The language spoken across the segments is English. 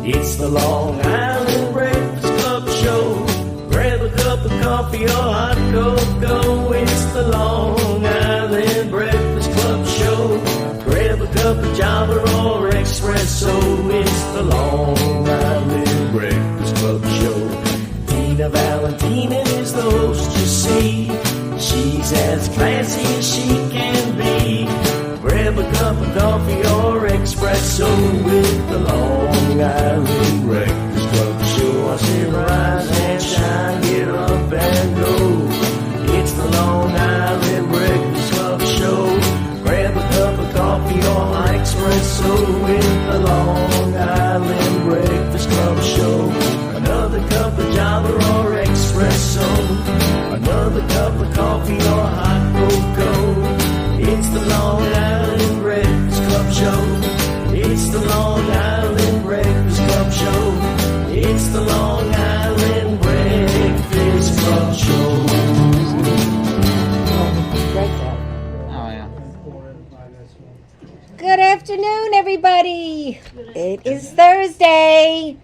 It's the Long Island Breakfast Club show. Grab a cup of coffee or hot cocoa. It's the Long Island Breakfast Club show. Grab a cup of Java or espresso. It's the Long Island Breakfast Club show. Tina Valentina is the host, you see. She's as classy as she can be. Grab a cup of coffee or espresso with the Long Island Breakfast Club show. I say rise and shine, get up and go. It's the Long Island Breakfast Club show. Grab a cup of coffee or espresso with the Long Island Breakfast Club show. Another cup of Java or espresso. Another cup of coffee or hot cocoa. It's the Long Island Breakfast Club show. It's the Long Island Breakfast Club show. It's the Long Island Breakfast Club show. Oh, yeah. Good afternoon, everybody. It is Thursday.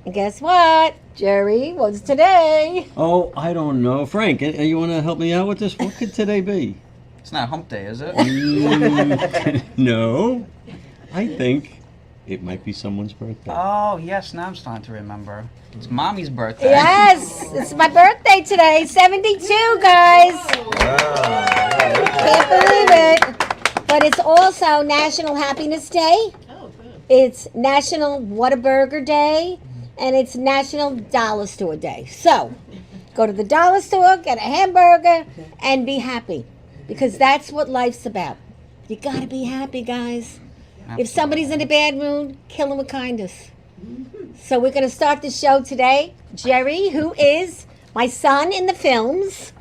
And guess what? Jerry, what's today? Oh, I don't know. Frank, you want to help me out with this? What could today be? It's not hump day, is it? No. I think it might be someone's birthday. Oh, yes, now I'm starting to remember. It's Mommy's birthday. Yes, it's my birthday today. 72, guys. Can't believe it. But it's also National Happiness Day. It's National Whataburger Day. And it's National Dollar Store Day. So, go to the dollar store, get a hamburger, and be happy. Because that's what life's about. You gotta be happy, guys. If somebody's in a bad mood, kill them with kindness. So we're gonna start the show today. Jerry, who is my son in the films,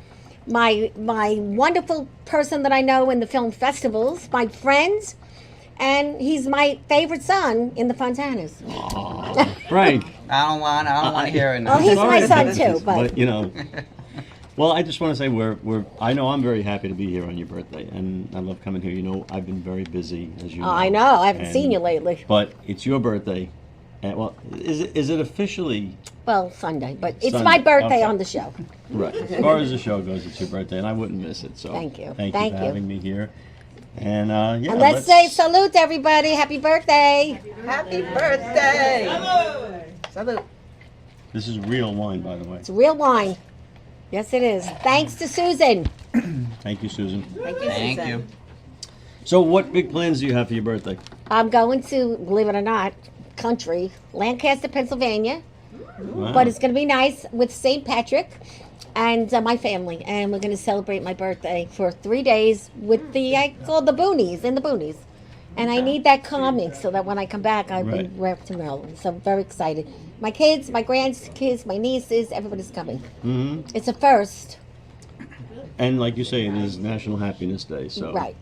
my wonderful person that I know in the film festivals, my friends, and he's my favorite son in the Fontanas. Aww, Frank. I don't want to hear it now. Oh, he's my son too, but you know. Well, I just want to say I know I'm very happy to be here on your birthday, and I love coming here. You know, I've been very busy, as you know. I know. I haven't seen you lately. But it's your birthday. And, well, is it officially? Well, Sunday, but it's Sunday. my birthday Okay. on the show. Right. As far as the show goes, it's your birthday, and I wouldn't miss it. So Thank you. Thank Thank you for you. having me here. And yeah, And let's say salute to everybody. Happy birthday. Happy birthday! Salute. This is real wine, by the way. It's real wine. Yes, it is. Thanks to Susan. Thank you, Susan. Thank you, Thank Susan. you. So, what big plans do you have for your birthday? I'm going to, believe it or not, country, Lancaster, Pennsylvania. Wow. But it's going to be nice with St. Patrick and my family. And we're going to celebrate my birthday for 3 days with I call the boonies, in the boonies. And I need that calming so that when I come back, I'll be wrapped to Maryland. So I'm very excited. My kids, my grandkids, my nieces, everybody's coming. Mm-hmm. It's a first. And like you say, it is National Happiness Day, so Right.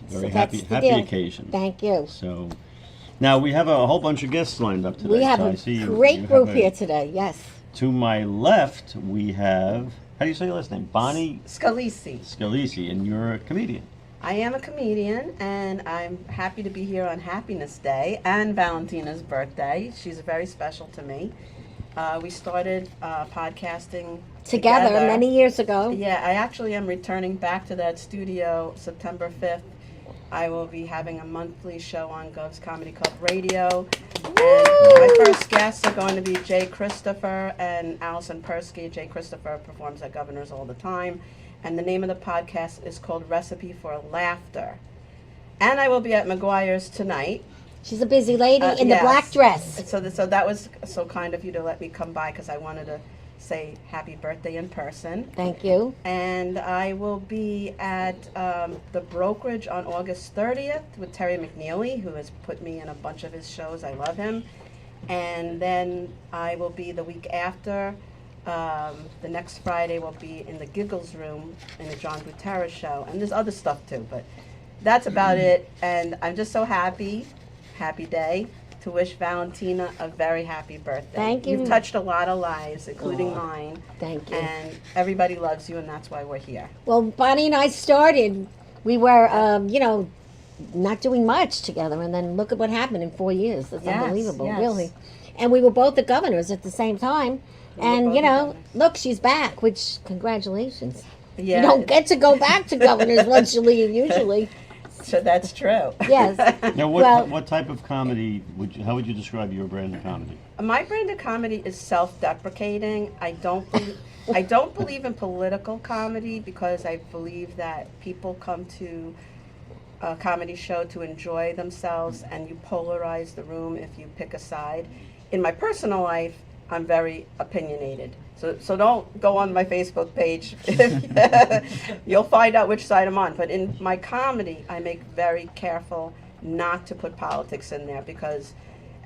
very So happy that's the deal. occasion. Thank you. So now we have a whole bunch of guests lined up today. We have so I a see great you group have a- here today, yes. To my left, we have, how do you say your last name? Bonnie Scalisi. Scalisi, and you're a comedian. I am a comedian, and I'm happy to be here on Happiness Day and Valentina's birthday. She's very special to me. We started podcasting Together many years ago. Yeah, I actually am returning back to that studio September 5th. I will be having a monthly show on Gov's Comedy Club Radio. And my first guests are going to be Jay Christopher and Allison Persky. Jay Christopher performs at Governor's all the time. And the name of the podcast is called Recipe for Laughter. And I will be at McGuire's tonight. She's a busy lady in the Yes. black dress. So that was so kind of you to let me come by because I wanted to say happy birthday in person. Thank you. And I will be at the Brokerage on August 30th with Terry McNeely, who has put me in a bunch of his shows. I love him. And then I will be the week after. The next Friday will be in the Giggles Room in the John Butera show. And there's other stuff too, but that's about it. And I'm just so happy day to wish Valentina a very happy birthday. Thank you. You've touched a lot of lives, including mine. Thank you. And everybody loves you, and that's why we're here. Well, Bonnie and I started, we were, not doing much together, and then look at what happened in 4 years. It's Yes, unbelievable, yes. really. And we were both the governors at the same time. And, both you the know, governors. look, she's back, which, congratulations. Yeah. You don't get to go back to governors once you leave, usually. So that's true. Yes. Now, Well- what type of comedy how would you describe your brand of comedy? My brand of comedy is self-deprecating. I don't believe in political comedy because I believe that people come to a comedy show to enjoy themselves, and you polarize the room if you pick a side. In my personal life, I'm very opinionated. So don't go on my Facebook page. You'll find out which side I'm on. But in my comedy, I make very careful not to put politics in there because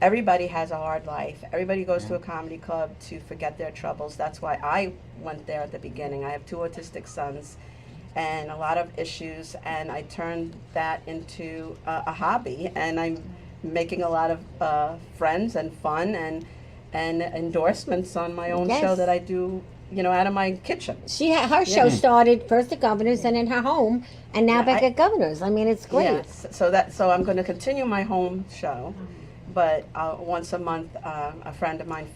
everybody has a hard life. Everybody goes to a comedy club to forget their troubles. That's why I went there at the beginning. I have 2 autistic sons and a lot of issues, and I turned that into a hobby, and I'm making a lot of friends and fun and endorsements on my own Yes. show that I do, out of my kitchen. Her show started first at Governors and in her home, and now Yeah, back at Governors. I mean, it's great. Yes, so I'm going to continue my home show, but once a month, a friend of mine,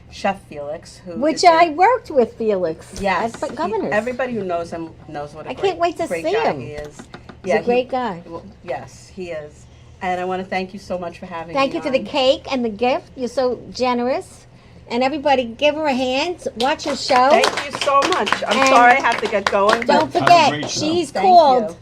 Chef Felix, who Which is I worked with Felix. yes, at Governors. everybody who knows him knows what a I great, can't wait to great see guy him. he is. He's a great guy. well, yes, he is, and I want to thank you so much for having Thank me you for the on. cake and the gift. You're so generous. And everybody, give her a hand. Watch her show. Thank you so much. I'm And sorry I have to get going. but Don't Have a forget, great show. she's Thank called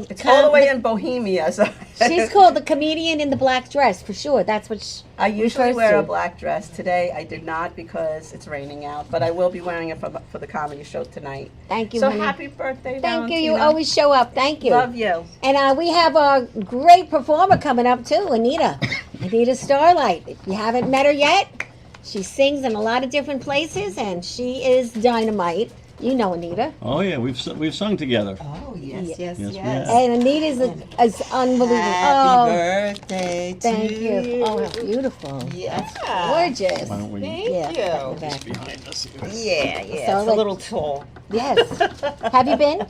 It's all the way in Bohemia. So She's called the comedian in the black dress for sure. That's what I usually refers wear to. a black dress. Today I did not because it's raining out, but I will be wearing it for the comedy show tonight. Thank you, So honey. happy birthday, Thank you. You Valentina. always show up. Thank you. Love you. And we have a great performer coming up too, Anita. Anita Starlight. If you haven't met her yet, she sings in a lot of different places, and she is dynamite. You know Anita. Oh yeah, we've sung together. Oh, yes, yes, Yes, yes. we have. And Anita's is unbelievable. Happy Oh, birthday to thank you. you. Oh, how beautiful. Yes. Gorgeous. Why don't we Thank Yeah, you. back. behind us here? Yeah, yeah. So, it's like- a little tall. Yes. Have you been?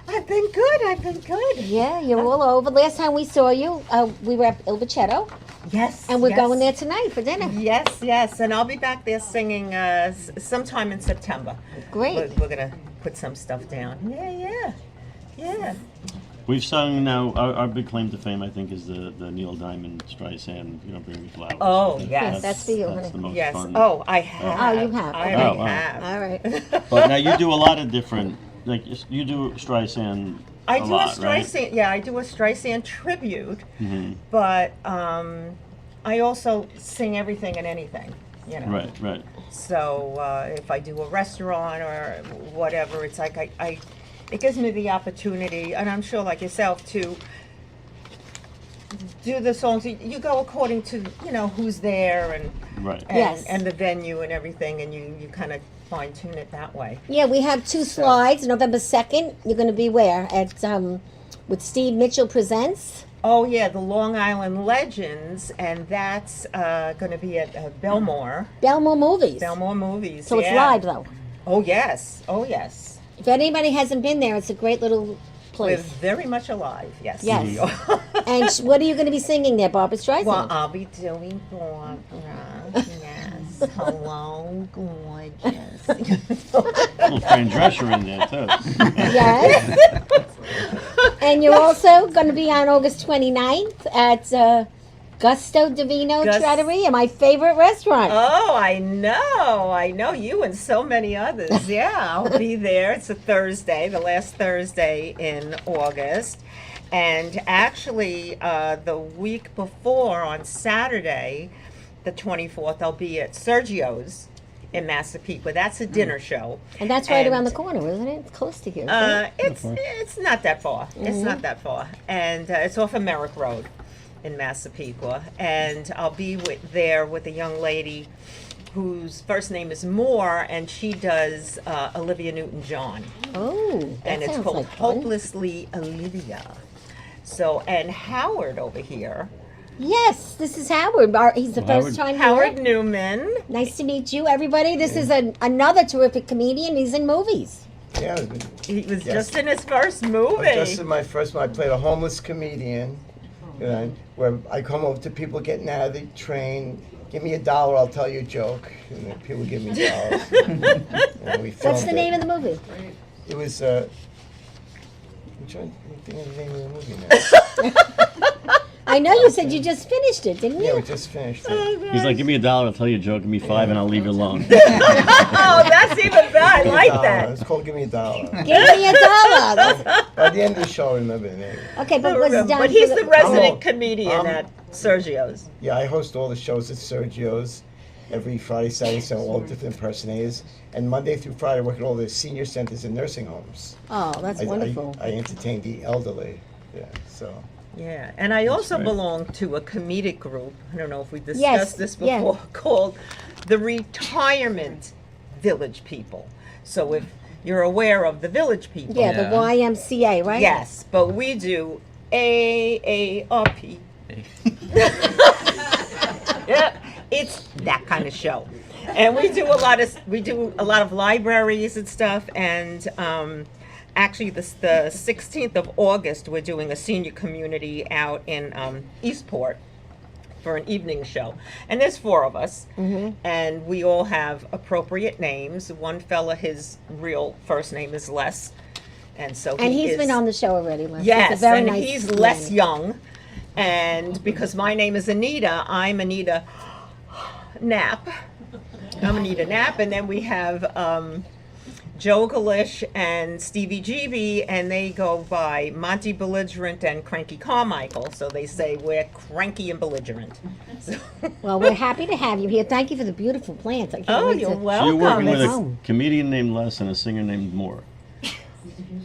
I've been good. I've been good. Yeah, you're all over. Last time we saw you, we were at Il Bacetto, Yes. and we're yes. going there tonight for dinner. Yes, yes. And I'll be back there singing sometime in September. Great. We're going to put some stuff down. Yeah, yeah. Yeah. We've sung now. Our big claim to fame, I think, is the Neil Diamond Streisand. Bring me flowers. Oh, That- yes. That's for you, That's honey. the most Yes. fun. Oh, I have. Oh, you have. I Okay. Oh, wow. have. All right. But now you do a lot of different. Like you do Streisand. I a do lot, a Streisand, yeah, I do a Streisand tribute, Right? but I also sing everything and anything, Right, right. So if I do a restaurant or whatever, it's like it gives me the opportunity, and I'm sure like yourself, to do the songs. You go according to who's there and Right. Yes. and the venue and everything, and you kind of fine tune it that way. Yeah, we have 2 slides. November 2nd, you're going to be where? At with Steve Mitchell Presents. Oh yeah, the Long Island Legends, and that's going to be at Belmore. Belmore Movies. Belmore Movies. So it's yeah. live though. Oh yes, oh yes. If anybody hasn't been there, it's a great little We're place. very much alive. Yes. Yes. we are. And what are you going to be singing there, Barbara Streisand? Well, I'll be doing Barbara. Yes. Hello, gorgeous. Little Fran Drescher in there too. Yes. And you're also going to be on August 29th at Gusto Divino Gus- Trattoria, my favorite restaurant. Oh, I know you and so many others. Yeah, I'll be there. It's a Thursday, the last Thursday in August. And actually, the week before, on Saturday, the 24th, I'll be at Sergio's in Massapequa. That's a dinner show. And that's right And, around the corner, isn't it? It's close to here. isn't it? It's not that far. It's not that far. And it's off of Merrick Road in Massapequa. And I'll be there with a young lady whose first name is Moore, and she does Olivia Newton-John. Oh, that And it's sounds called like fun. Hopelessly Olivia. So, and Howard over here, Yes, this is Howard. He's the Howard- first time Howard here. Newman. Nice to meet you, everybody. This is another terrific comedian. He's in movies. Yeah, He was Yes. just in his first movie. just in my first one, I played a homeless comedian, where I come over to people getting out of the train. Give me $1, I'll tell you a joke. And then people give me dollars. And we What's filmed the name of the movie? It was. I'm trying to think of the name of the movie now. I know you said you just finished it, didn't Yeah, you? we just finished it. He's like, give me $1, I'll tell you a joke. Give me 5, and I'll leave you alone. Oh, that's even better. I like $1. that. It's called Give Me $1. Give me $1. That's- By the end of the show, I remember the name. Okay, but was done But he's for the resident I'm- comedian at Sergio's. Yeah, I host all the shows at Sergio's every Friday, Saturday, so all different impersonators. And Monday through Friday, I work at all the senior centers and nursing homes. Oh, that's wonderful. I entertain the elderly. Yeah, so. Yeah, and I also right. belong to a comedic group. I don't know if we discussed Yes, this yeah. before, called the Retirement Village People. So if you're aware of the Village People, Yeah, the Yeah. YMCA, right? yes, but we do AARP. Yeah, it's that kind of show, and we do a lot of libraries and stuff. And actually, the 16th of August, we're doing a senior community out in Eastport for an evening show, and there's 4 of us, and we all have appropriate names. One fella, his real first name is Les, and so And he he's is, been on the show already. Les. yes, He's a very and nice he's man. less young. And because my name is Anita, I'm Anita Knapp. I'm Anita Knapp, and then we have Joe Galish and Stevie GB, and they go by Monty Belligerent and Cranky Carmichael. So they say we're cranky and belligerent. So, Well, we're happy to have you here. Thank you for the beautiful plants. I can't oh, wait you're to... So welcome. you're working with It's- a comedian named Les and a singer named Moore,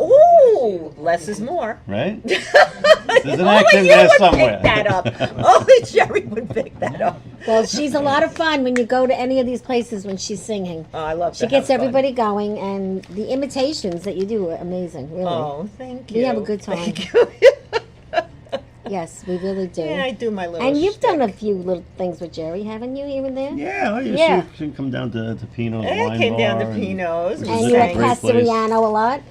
Ooh, less is more. right? There's an Only accent you there would somewhere. pick that up. Only Jerry would pick that up. Well, she's a lot of fun when you go to any of these places when she's singing. Oh, I love She to gets have fun. everybody going, and the imitations that you do are amazing, really. Oh, thank you. We have a good time. Thank you. Yes, we really do. Yeah, I do my little. And you've done a shtick. few little things with Jerry, haven't you, here and there? Yeah, oh, Yeah. She come down to Pino's I wine came down to bar and- Pino's. It And was you're a at great place. Castellano a lot?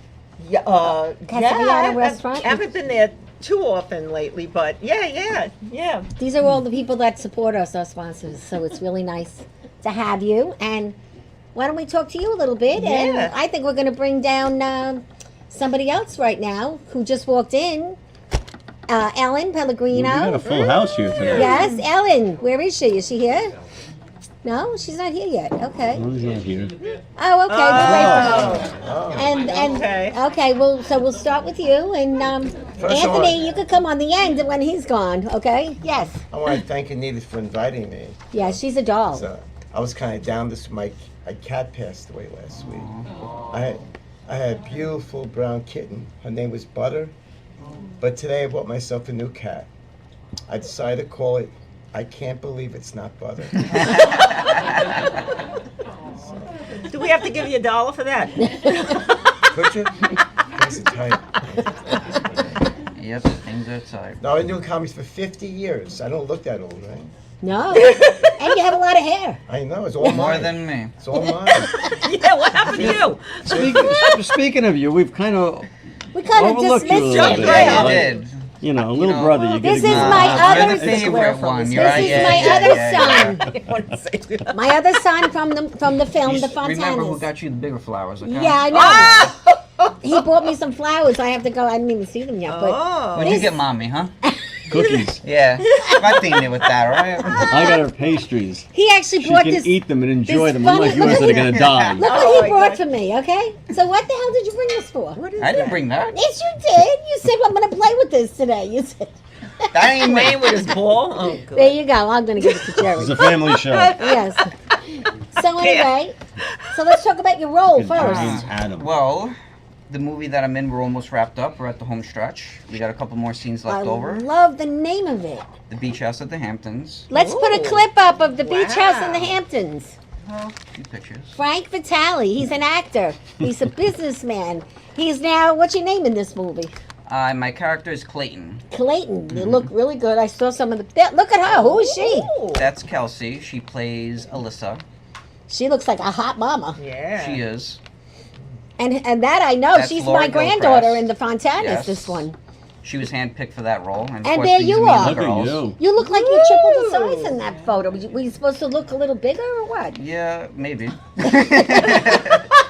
Yeah, Castellano restaurant? I haven't been there too often lately, but yeah. These are all the people that support us, our sponsors, so it's really nice to have you. And why don't we talk to you a little bit? Yeah. And I think we're going to bring down somebody else right now who just walked in. Ellen Pellegrino. We got a full house here today. Yes, Ellen. Where is she? Is she here? No, she's not here yet. Okay. Well, he's not here. Oh, okay. We'll wait for her. And Okay. okay. Well, so we'll start with you, and First of all- Anthony, you could come on the end when he's gone. Okay? Yes. I want to thank Anita for inviting me. Yeah, she's a doll. So I was kind of down this. My cat passed away last week. I had a beautiful brown kitten. Her name was Butter. But today I bought myself a new cat. I decided to call it I Can't Believe It's Not Butter. Do we have to give you $1 for that? Could you? Things are tight. Yep, things are tight. No, I've been doing comedy for 50 years. I don't look that old, right? No. And you have a lot of hair. I know, it's all More mine. than me. It's all mine. Yeah, what happened to you? Speaking of you, we've kind of We kind of overlooked you a dismissed little you. bit. Yeah, You Like, did. you know, little know, brother, you This get is a- my You're other the favorite one. You're This right. is Yeah, my yeah, other yeah, son. I didn't want to say that. My other son from the film, You The remember who Fontanas. got you the bigger flowers? Okay? Yeah, I know. Ah! He bought me some flowers. I have to go. I didn't even see them yet. But Oh. What'd you This- get, mommy? Huh? cookies. Yeah. I think with that, right? I got her pastries. he actually She brought can this. eat them and enjoy this them, funny- unlike yours that are going to die. Look Oh what my he brought God. for me. Okay. So what the hell did you bring this for? What is I didn't that? bring that. Yes, you did. You said I'm going to play with this today. You said. That ain't me. Playing with his ball? Oh, There good. you go. I'm going to give it to Jerry. It's a family show. Yes. So anyway, so let's talk about your role Good first. name's Adam. Well, the movie that I'm in, we're almost wrapped up. We're at the home stretch. We got a couple more scenes I left over. love the name of it. The Beach House at the Hamptons. Let's put a Ooh. clip up of the beach house in the Wow. Hamptons. Well, a few pictures. Frank Vitale. He's an actor. He's a businessman. He's now. What's your name in this movie? My character is Clayton. Clayton. You look really good. I saw some of the. Look at her. Who is she? Ooh. That's Kelsey. She plays Alyssa. She looks like a hot mama. Yeah. She is. And that I know. That's She's Laura my granddaughter Gilchrist. in the Fontanas, Yes. this one. She was handpicked for that role. And, of And course, there these you Mean are. Look at Girls. you. You look like you're triple the size in that photo. Were you supposed to look a little bigger or what? Yeah, maybe.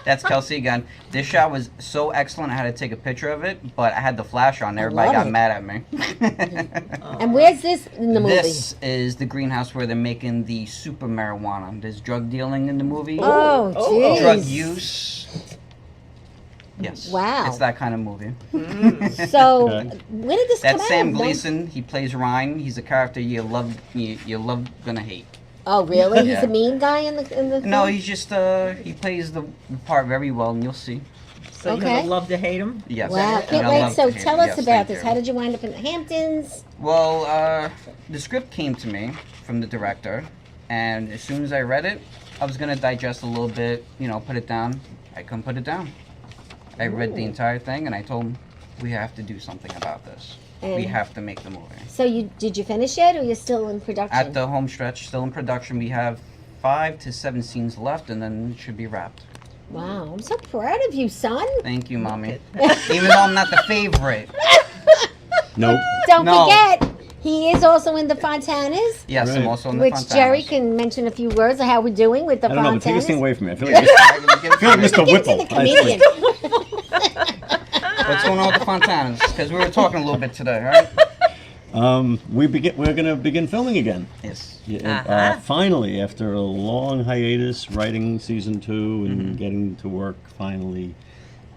That's Kelsey again. This shot was so excellent, I had to take a picture of it, but I had the flash on. Everybody love got it. mad at me. And where's this in the movie? This is the greenhouse where they're making the super marijuana. There's drug dealing in the movie. Oh, jeez. Drug use. Yes. Wow. It's that kind of movie. So, Okay. when did this come That's out? Sam When- Gleason. He plays Ryan. He's a character you love gonna hate. Oh, really? He's Yeah. a mean guy in the No, film? he's just he plays the part very well, and you'll see. So you Okay. would love to hate him? Yes. Wow. And I Wait, love so to hate tell him. us Yes, about thank this. you. How did you wind up in the Hamptons? Well, the script came to me from the director, and as soon as I read it, I was gonna digest a little bit, put it down. I couldn't put it down. I read the entire thing, and I told him, we have to do something about this. We And- have to make the movie. So did you finish it, or you're still in production? At the home stretch, still in production, we have 5 to 7 scenes left, and then it should be wrapped. Wow, I'm so proud of you, son. Thank you, Mommy. Even though I'm not the favorite. Nope. Don't No. forget, he is also in the Fontanas, Yes, Right. I'm also in the which Fontanas. Jerry can mention a few words of how we're doing with the I don't know, but take Fontanas. this thing away from me. I feel like Mr. Give it to Whipple. the comedian. What's going on with the Fontanas? Because we were talking a little bit today, right? We're going to begin filming again. Yes. Yeah, finally, after a long hiatus, writing season 2 and getting to work finally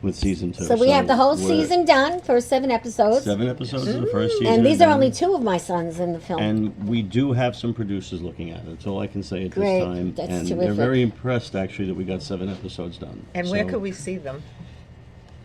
with season 2. So we have the whole we're- season done, first 7 episodes. 7 episodes of the first season. And these are done. only 2 of my sons in the film. And we do have some producers looking at it. That's all I can say at Great. this time. That's and they're terrific. very impressed, actually, that we got 7 episodes done. And where So- could we see them?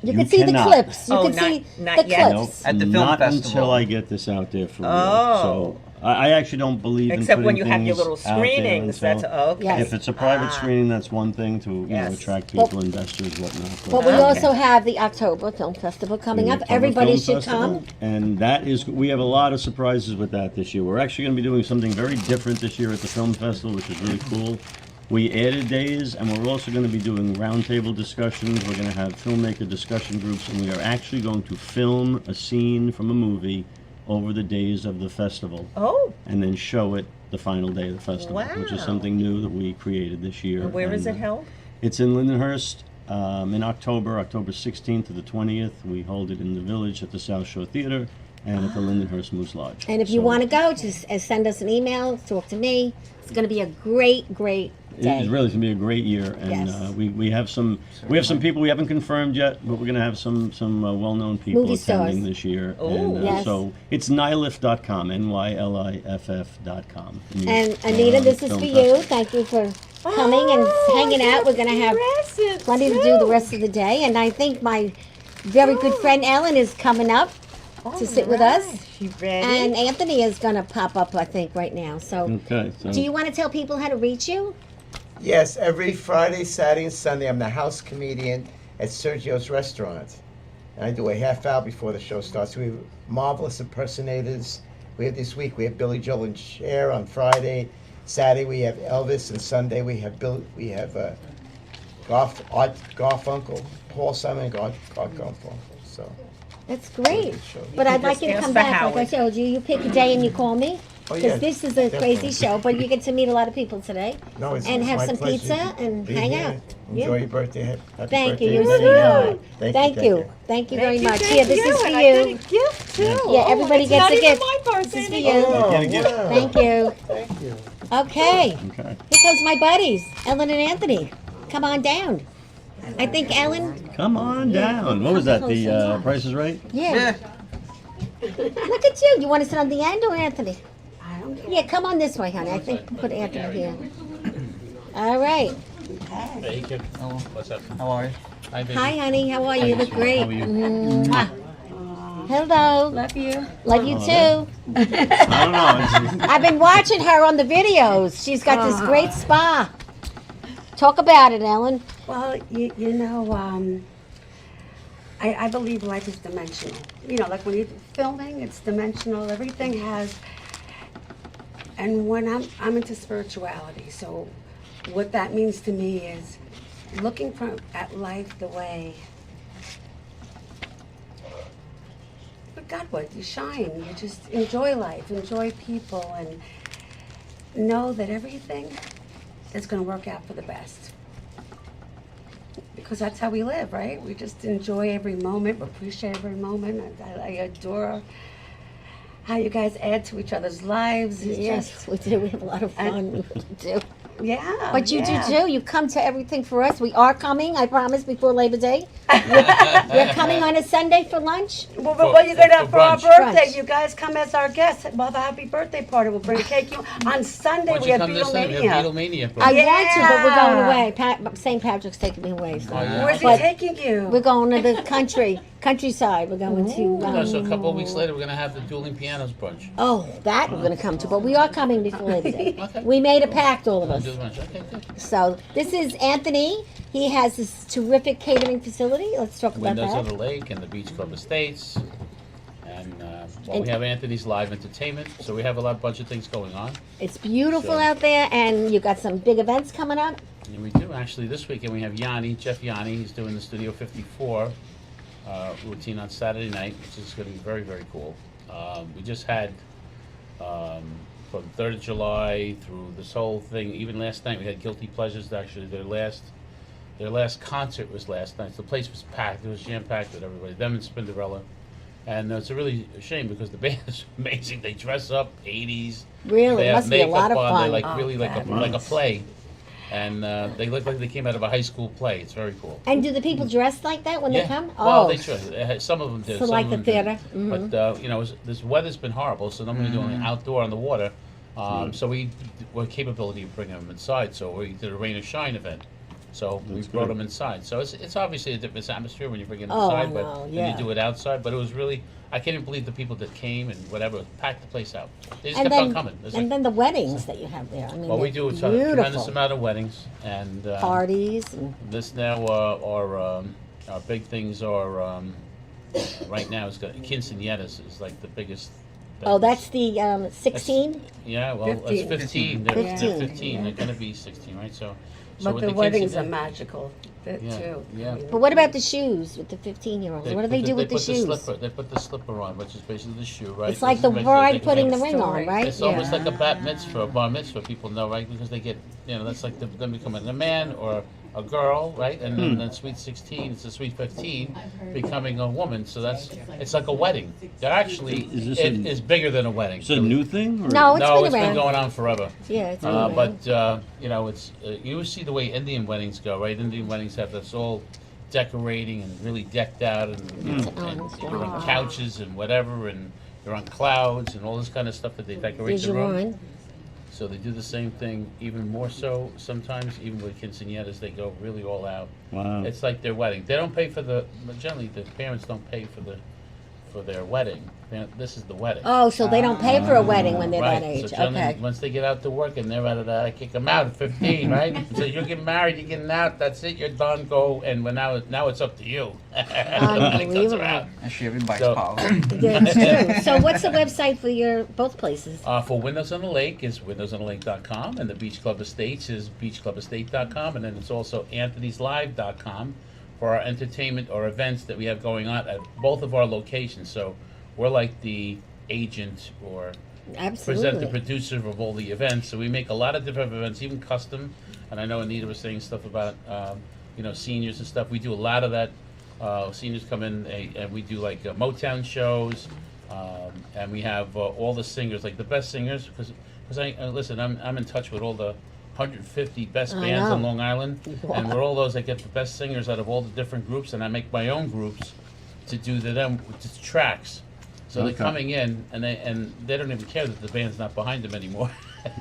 you you can see cannot. the clips. You Oh, can not- see not the yet. clips. At the film not festival. until I get this out there for real. Oh. So I actually don't believe in Except when putting you have your things little out there screenings. until- That's okay. Yes. If it's a private screening, that's one thing to Yes. attract Well- people, investors, whatnot. But we Okay. also have the October Film Festival coming the up. October Everybody Film should Festival, come. and that is, we have a lot of surprises with that this year. We're actually going to be doing something very different this year at the film festival, which is really cool. We added days, and we're also going to be doing roundtable discussions. We're going to have filmmaker discussion groups, and we are actually going to film a scene from a movie over the days of the festival, Oh, and then show it the final day of the festival, which is Wow. something new that we created this year. and where is And, it held? It's in Lindenhurst in October 16th to the 20th. We hold it in the Village at the South Shore Theater and at the Lindenhurst Moose Lodge. And if you So want to go, just send us an email, talk to me. It's going to be a great, great It day. is really going to be a great year, and Yes. we have some people we haven't confirmed yet, but we're going to have some well-known people Movie attending stars. this year. Oh. And, Yes. So it's nyliff.com, nyliff.com. And Anita, this is for you. Thank you for coming and hanging out. We're going to have plenty to do the rest of the day. And I think my very good friend Ellen is coming up to sit with us. She ready? And Anthony is going to pop up, I think, right now. So Okay. So do you want to tell people how to reach you? Yes, every Friday, Saturday, and Sunday, I'm the house comedian at Sergio's Restaurant. And I do a half hour before the show starts. We have marvelous impersonators. We have this week, we have Billy Joel and Cher on Friday. Saturday, we have Elvis, and Sunday, we have Garfunkel, Paul Simon, and Garfunkel. So, That's great. good show. But I'd can like just you to ask come for back. Like I Howard. told you, you pick a day and you call me. Oh, Because yeah, this is a crazy definitely. show, but you get to meet a lot of people today. No, it's, And it's have my some pleasure pizza to and be hang here. out. Enjoy Yeah. your birthday. Happy Thank birthday. you. You're a Thank sweetheart. Thank Thank you. you. Thank you very much. Thank Here, this is for And I you. get a gift too. Yeah, everybody it's gets not a even gift. my birthday. This is for anymore. you. Oh, Get a gift. wow. Thank you. Thank you. Okay. Okay. Here comes my buddies, Ellen and Anthony. Come on down. I think Ellen. Come on down. What was that? The Price is Right? Yeah. Look at you. You want to sit on the end or Anthony? Yeah, come on this way, honey. I think we'll put Anthony here. All right. Hey, kid. What's up? How are you? Hi, baby. Hi, honey. How are you? You look great. How are you? Mwah. Hello. Love you. Love you too. I don't know. I've been watching her on the videos. She's got this great spa. Talk about it, Ellen. Well, you know, I believe life is dimensional. You know, like when you're filming, it's dimensional. Everything has, and when I'm into spirituality. So, what that means to me is, looking at life the way but God would. You shine. You just enjoy life, enjoy people, and know that everything is going to work out for the best. Because that's how we live, right? We just enjoy every moment, appreciate every moment. I adore how you guys add to each other's lives. It's Yes, just, we do. We have a lot of fun. We do. yeah. But you yeah. do too. You come to everything for us. We are coming, I promise, before Labor Day. We're coming on a Sunday for lunch. Well, but what are you going to for our brunch. birthday? Brunch. You guys come as our guests. We'll have a happy birthday party. We'll bring a cake. On Sunday, Why don't we you have come this time? We have Beatlemania. Beatlemania. I want to, but we're going Yeah. away. St. Patrick's taking me away. So. Oh, yeah. Where's he But taking you? we're going to the countryside. We're going to. No, so a couple of weeks later, we're going to have the dueling pianos brunch. Oh, that we're going to come to, but we are coming before Labor Day. Okay. We made a pact, all of We'll us. do the brunch. Okay, good. So this is Anthony. He has this terrific catering facility. Let's talk about Windows on that. the Lake and the Beach Club Estates. And And- we have Anthony's Live Entertainment. So we have bunch of things going on. It's beautiful So- out there, and you got some big events coming up. And we do actually this weekend. We have Jeff Yanni. He's doing the Studio 54 routine on Saturday night, which is going to be very, very cool. We just had from 3rd of July through this whole thing. Even last night, we had Guilty Pleasures. Actually, their last concert was last night. The place was packed. It was jam packed with everybody. Them and Spinderella. And it's a really shame because the band is amazing. They dress up 80s. Really, They it have must be a lot makeup of on. fun. They're like Oh, really like a fabulous. play. And they look like they came out of a high school play. It's very cool. And do the people dress like that when they come? Well, Oh, they should. Some of them do. So some like of the them didn't. theater? Mhm. But this weather's been horrible, so normally doing outdoor on the water. So we're capability of bringing them inside. So we did a rain or shine event. So we That's brought good. them inside. So it's obviously a different atmosphere when you bring it Oh, I inside, but know, when yeah. you do it outside. But it was really, I can't even believe the people that came and whatever packed the place out. They just and kept on then coming. It's and like- then the weddings that you have there. I mean, well, we they're do a tremendous beautiful amount of weddings and parties. And, this now our big things are right now is quinceañeras is like the biggest. oh, that's the 16. Yeah, well, 15. it's 15. They're 15. 15. They're going to be 16, right? So But with the weddings are quinceañera- magical, Yeah, too. yeah. But what about the shoes with the 15-year-olds? What do they do with the put shoes? They put the slipper on, which is basically the shoe, right? It's like This the is basically- bride they putting the get- ring on, right? It's almost like a bat mitzvah, a bar mitzvah. People know, right? Because they get, that's like them becoming a man or a girl, right? And then sweet 16, it's a sweet 15, becoming a woman. So it's like a wedding. They're actually, Is this it a- is bigger than a wedding. Is it a new thing? Or? No, it's No, been it's around. been going on forever. Yeah, it's been around. But it's you see the way Indian weddings go, right? Indian weddings have this all decorating and really decked out, and, and you're on couches and whatever, and you're on clouds and all this kind of stuff that they decorate Here's the your room. wine. So they do the same thing, even more so sometimes. Even with quinceañeras, they go really all out. Wow. It's like their wedding. They don't pay for generally the parents don't pay for their wedding. This is the wedding. Oh, so they don't pay for a wedding when they're Right. that age. So generally, Okay. once they get out to work and they're out of that, I kick them out at 15, right? So you're getting married, you're getting out, that's it, you're done, go, and now it's up to you. Nobody comes Unbelievable. around. Actually, everybody's So- policy. That's true. So what's the website for your both places? For Windows on the Lake is windowsonthelake.com, and the Beach Club Estates is beachclubestate.com, and then it's also anthonyslive.com for our entertainment or events that we have going on at both of our locations. So we're like the agent or present the Absolutely. producer of all the events. So we make a lot of different events, even custom. And I know Anita was saying stuff about seniors and stuff. We do a lot of that. Seniors come in and we do like Motown shows, and we have all the singers, like the best singers. Because listen, I'm in touch with all the 150 best I bands know. on Long Island, and we're all those that get the best singers out of all the different groups, and I make my own groups to do them to tracks. So Okay. they're coming in, and they don't even care that the band's not behind them anymore.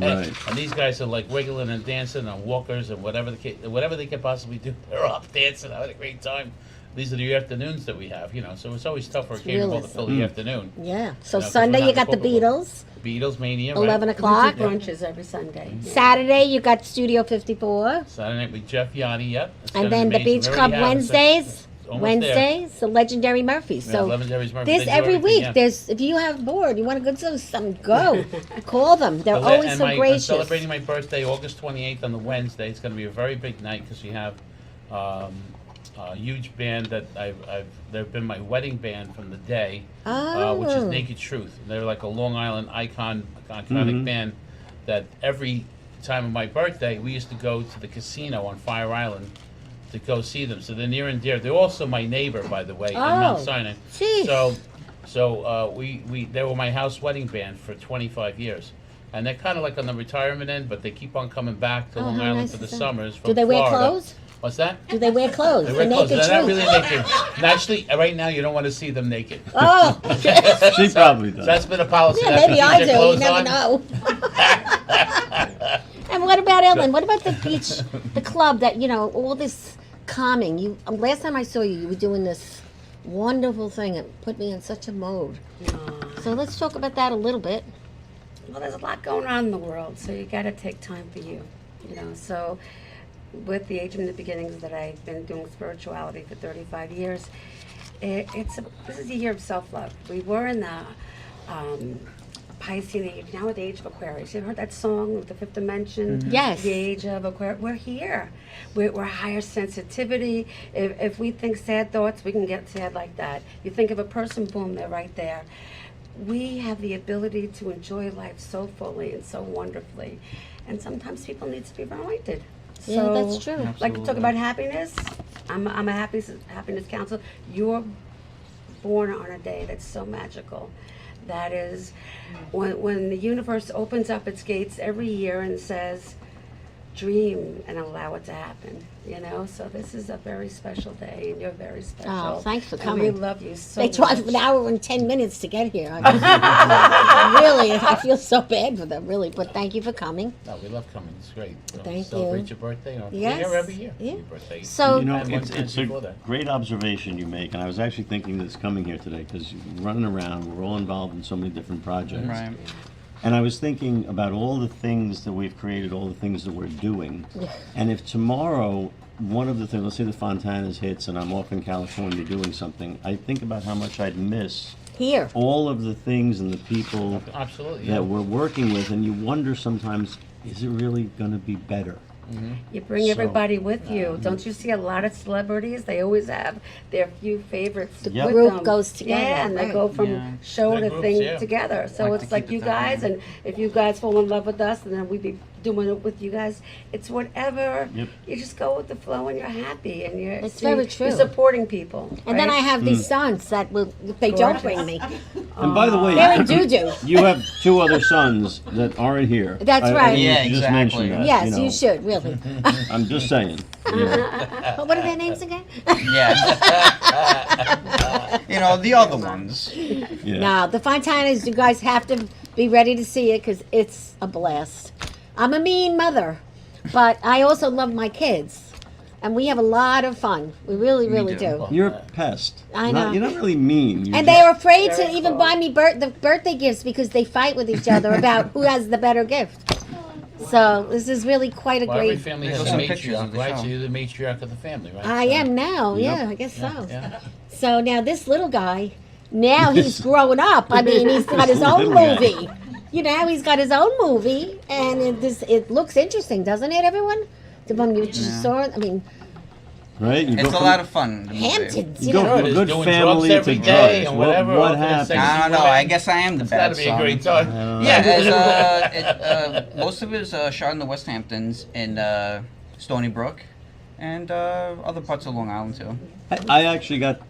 Right. And these guys are like wiggling and dancing on walkers and whatever they can possibly do. They're up dancing, having a great time. These are the afternoons that we have, So it's always tough for a cable really to fill the afternoon. Yeah. So 'cause Sunday we're you not got the corporate. Beatles. Beatles Mania, right? 11 We do o'clock. brunches every Sunday. Yeah. Saturday you got Studio 54. Saturday night with Jeff Yanni, yep. It's And gonna be then the amazing. Beach We Club already have it. Wednesdays. Almost there. Wednesdays, the legendary Murphys. Yeah, So 11 Jerry's Murphy. there's They do every everything, week. yeah. There's if you have bored, you want to go to something, go. Call them. They're So always and so I'm gracious. celebrating my birthday August 28th on the Wednesday. It's going to be a very big night because we have huge band that they've been my wedding band from the day, which is Naked Truth. They're like a Long Island iconic band that every time of my birthday, we used to go to the casino on Fire Island to go see them. So they're near and dear. They're also my neighbor, by the way, in Mount Sinai. Jeez. So they were my house wedding band for 25 years. And they're kind of like on the retirement end, but they keep on coming back to Long how Island nice for the is that? summers from Do they wear Florida. clothes? What's that? Do they wear clothes? They wear The clothes. naked They're not truth. really naked. And actually, right now, you don't want to see them naked. Oh, She probably does. That's been a policy. yeah, That's maybe to I keep do. their You clothes never on. know. And what about Ellen? What about the beach, the club that, all this calming? Last time I saw you, you were doing this wonderful thing. It put me in such a mode. So let's talk about that a little bit. Well, there's a lot going on in the world, so you got to take time for you. So with the Age in the Beginnings that I've been doing spirituality for 35 years, this is a year of self-love. We were in the Piscean age, now at the age of Aquarius. You heard that song with the fifth dimension? Yes. The age of Aquarius. We're here. We're higher sensitivity. If we think sad thoughts, we can get sad like that. You think of a person, boom, they're right there. We have the ability to enjoy life so fully and so wonderfully. And sometimes people need to be reminded. Yeah, that's true. Like to talk about happiness. I'm a happiness counselor. You're born on a day that's so magical. That is when the universe opens up its gates every year and says, dream and allow it to happen. So this is a very special day, and you're very special. Oh, thanks for And coming. we love you so They much. drive an hour and 10 minutes to get here. Really, I feel so bad for them, really. But thank you for coming. No, we love coming. It's great. Thank Celebrate you. your birthday. Yes. We're here every year. Yeah. Your birthday. So, It's a great observation you make, and I was actually thinking this coming here today, because running around, we're all involved in so many different projects. Right. And I was thinking about all the things that we've created, all the things that we're doing. And if tomorrow, one of the things, let's say the Fontana's hits and I'm off in California doing something, I think about how much I'd miss here. all of the things and the people Absolutely. that we're working with, and you wonder sometimes, is it really going to be better? You bring So, everybody with you. Don't you see a lot of celebrities? They always have their few favorites The with group them. goes together, Yeah, and they right. go from Yeah. show They're to groups, thing yeah. together. So Like to it's like keep you it that guys, way. and if you guys fall in love with us, and then we be doing it with you guys. It's whatever. Yep. You just go with the flow, and you're happy, and you're It's very true. You're supporting people. And then I right? have these sons that will, if they don't bring me, And by the way, they're in doo-doo. you have two other sons that aren't here. That's I right. need Yeah, to just exactly. mention that, Yes, know. you should, really. I'm just saying. Yeah. What are their names again? Yeah. The other ones. Yeah. Now, the Fontanas, you guys have to be ready to see it because it's a blast. I'm a mean mother, but I also love my kids. And we have a lot of fun. We really, really do. You're a pest. I know. You're not really mean. You're And just- they are afraid to Very even cool. buy me the birthday gifts because they fight with each other about who has the better gift. So this is really quite a Well, every great. family There's has a some pictures matriarch, of the right? show. So you're the matriarch of the family, right? I So- am now. Yep. Yeah, I guess so. Yeah. So now this little guy, now he's growing up. I mean, he's got his own Little guy. movie. He's got his own movie, and it looks interesting, doesn't it, everyone? The one you just saw. I mean, Right? You It's go a from- lot of fun. the movie. Hamptons. You go Sure, from a it's good doing family drugs to every day drugs. and whatever, What all the happened? sexy I don't know. I guess I am the It's bad got to be a son. great time. Yeah, most of it is shot in the West Hamptons in Stony Brook and other parts of Long Island too. I actually got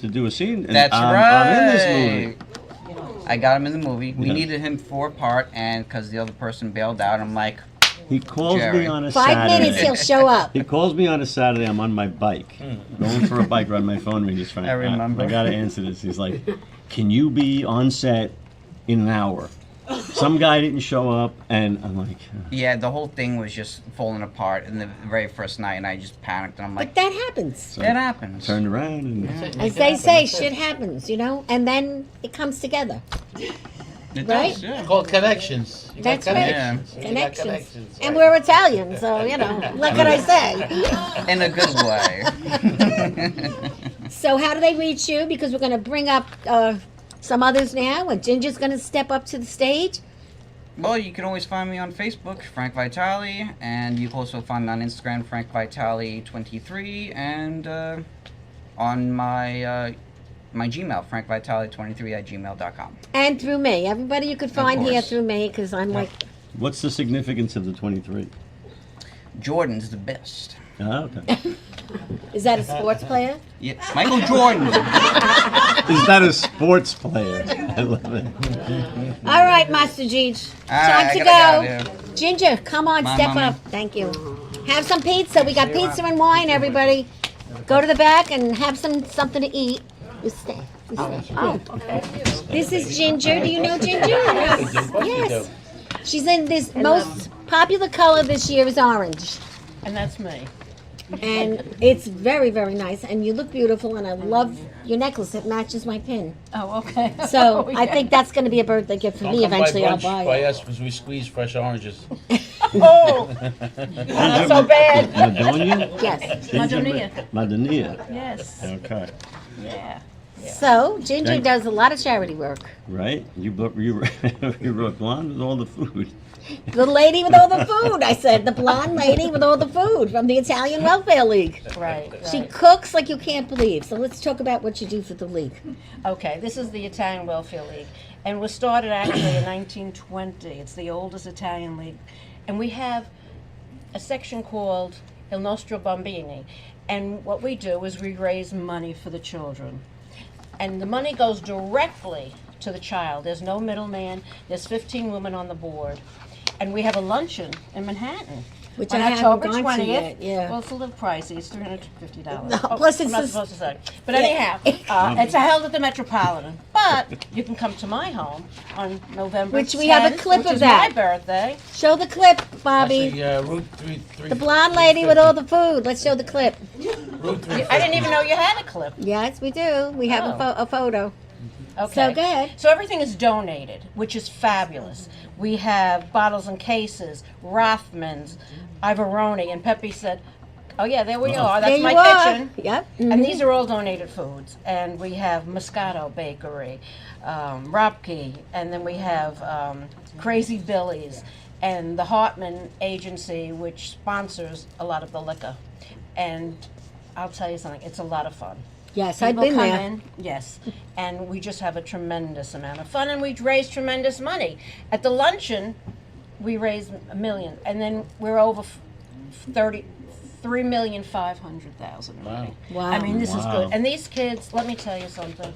to do a scene. And That's I'm right. in this movie. I got him in the movie. We Yeah. needed him for a part, and because the other person bailed out, I'm like, He calls Jerry. me on a 5 Saturday. minutes, he'll show up. He calls me on a Saturday. I'm on my bike, going for a bike ride. My phone rings. He's trying. I remember. I gotta answer this. He's like, "Can you be on set in an hour?" Some guy didn't show up, and I'm like, yeah, the whole thing was just falling apart in the very first night, and I just panicked, and I'm like, But that happens. that happens. turned around and As they say, shit happens, and then it comes together. It Right? does, yeah. Called connections. You got That's right. connections. You got Connections. And right. we're Italian, so, what can I say? In a good way. So how do they reach you? Because we're going to bring up some others now, and Ginger's going to step up to the stage. Well, you can always find me on Facebook, Frank Vitale, and you can also find me on Instagram, Frank Vitale23, and on my my Gmail, frankvitale23@gmail.com. And through me. Everybody you could find here course. through me, because I'm like, What's the significance of the 23? Jordan's the best. Ah, okay. is that a sports player? Yeah, Michael Jordan. Is that a sports player? I love it. All right, Master Jeej. Time I to gotta go. get out of here. Ginger, come on, Come on, step Mommy. up. Thank you. Have some pizza. We got pizza and wine, everybody. Go to the back and have something to eat. You stay. You stay. Oh, okay. This is Ginger. Do you know Ginger? Yes. Yes. She's in this most popular color this year is orange. And that's me. And it's very, very nice. And you look beautiful, and I love your necklace. It matches my pin. Oh, okay. So I think that's going to be a birthday gift for Don't me. come Eventually, by I'll brunch buy by it. us because we squeeze fresh oranges. Oh, not so bad. Madonia? Yes. Madonia. Madonia. Yes. Okay. Yeah. So Ginger Thank- does a lot of charity work. Right? You brought blonde with all the food. The lady with all the food, I said. The blonde lady with all the food from the Italian Welfare League. Right. She right. cooks like you can't believe. So let's talk about what you do for the league. Okay, this is the Italian Welfare League, and was started actually in 1920. It's the oldest Italian league, and we have a section called Il Nostro Bambini, and what we do is we raise money for the children, and the money goes directly to the child. There's no middleman. There's 15 women on the board, and we have a luncheon in Manhattan. Which on I haven't October gone to 20th. yet, yeah. Well, it's a little pricey. It's $350. No, plus I'm it's not a- supposed to say. But anyhow, it's held at the Metropolitan. But you can come to my home on November Which we have a 10th, clip which of is that. my birthday. Show the clip, Bobby. Actually, Route 3. The blonde lady with all the food. Let's show the clip. Route 3. I didn't even know you had a clip. Yes, we do. We have a photo. Okay. So go ahead. So everything is donated, which is fabulous. We have bottles and cases, Rothmans, Ivoroni, and Pepe said, "Oh yeah, there we are. That's There my you are. kitchen." Yep. And these are all donated foods. And we have Moscato Bakery, Robke, and then we have Crazy Billy's, and the Hartman Agency, which sponsors a lot of the liquor. And I'll tell you something, it's a lot of fun. Yes, I've People been come there. in, yes, and we just have a tremendous amount of fun, and we raise tremendous money. At the luncheon, we raise $1 million, and then we're over 3,500,000. Wow. Wow. I mean, this is Wow. good. And these kids, let me tell you something,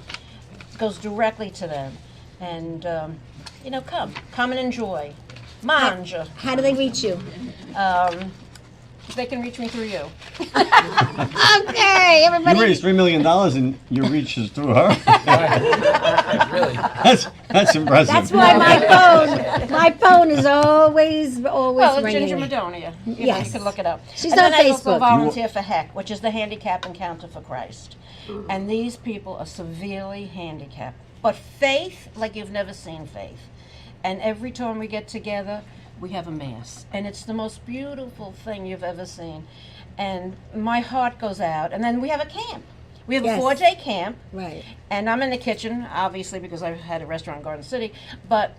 goes directly to them. And, come and enjoy. Manja. How do they reach you? They can reach me through you. Okay, You everybody. raised $3 million and your reach is through her. Really? That's impressive. That's why my phone is always Well, it's ringing. Ginger Madonia. You know, Yes. you can look it up. She's and on then I also Facebook. volunteer for HEC, which is the Handicap Encounter for Christ. And these people are severely handicapped. But faith, like you've never seen faith. And every time we get together, we have a mass. And it's the most beautiful thing you've ever seen. And my heart goes out. And then we have a camp. We have Yes. a 4-day camp. Right. And I'm in the kitchen, obviously, because I had a restaurant in Garden City. But,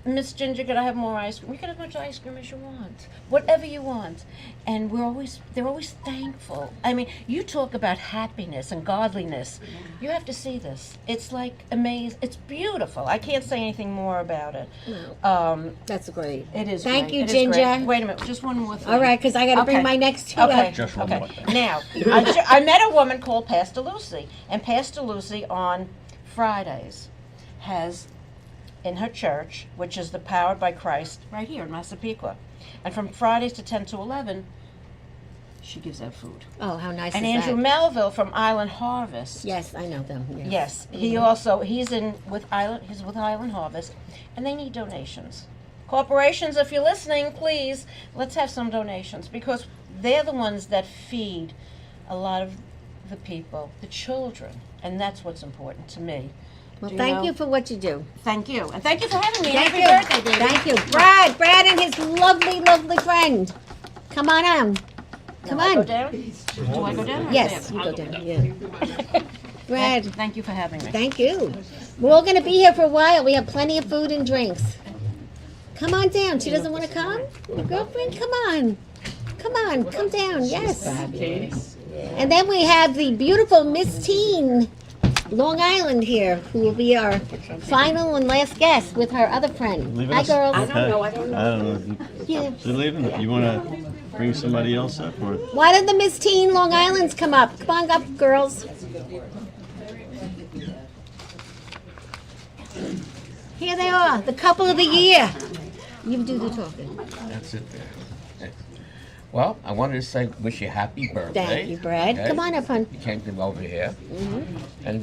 Miss Ginger, could I have more ice cream? You can have as much ice cream as you want. Whatever you want. And they're always thankful. I mean, you talk about happiness and godliness. You have to see this. It's like amazing. It's beautiful. I can't say anything more about it. That's great. It is Thank great. you, It is great. Ginger. Wait a minute, just one more thing. All right, because I got to bring Okay. my next two Okay. up. Just one okay. more thing. Now, I met a woman called Pastor Lucy, and Pastor Lucy on Fridays has in her church, which is the Powered by Christ, right here in Massapequa, and from Fridays to 10 to 11, she gives out food. Oh, how nice And is Andrew that? Melville from Island Harvest. Yes, I know them. Yes. Yes, he's with Island Harvest, and they need donations. Corporations, if you're listening, please let's have some donations because they're the ones that feed a lot of the people, the children, and that's what's important to me. Well, Do you thank know? you for what you do. Thank you, and thank you for having me. Thank Happy you. birthday, baby. Thank you. Brad and his lovely, lovely friend. Come on on. Come Do I on. go down? Do I go down? or Yes, stay you up? go down. Yeah. Brad, Thank you for having me. thank you. We're all going to be here for a while. We have plenty of food and drinks. Come on down. She doesn't want to come? Your girlfriend? Come on. Come on. Come down. Yes. And then we have the beautiful Miss Teen, Long Island here, who will be our final and last guest with her other friend. Leaving Hi, us? girls. Okay. I don't know. Yeah. They're leaving? You want to bring somebody else up? Or? Why don't the Miss Teen Long Islands come up? Come on up, girls. Here they are, the couple of the year. You do the talking. That's it. Well, I wanted to say, wish you a happy birthday. Thank you, Brad. Okay? Come on up, hon. You came from over here, and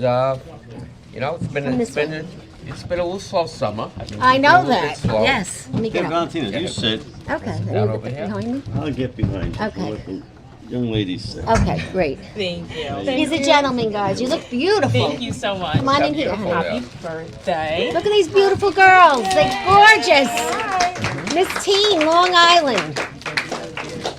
you know, From this way. it's been a little slow summer. I know It's been a little bit that. slow. Yes. Let me Hey, get up. Valentina, you sit. Okay. Down Let me over get here. behind me. I'll get behind you. Okay. Let the young ladies sit. Okay, great. Thank you. He's a gentleman, guys. You look beautiful. Thank you so much. Come on in here, Beautiful, honey. yeah. Happy birthday. Look at these beautiful girls. They're gorgeous. Miss Teen, Long Island.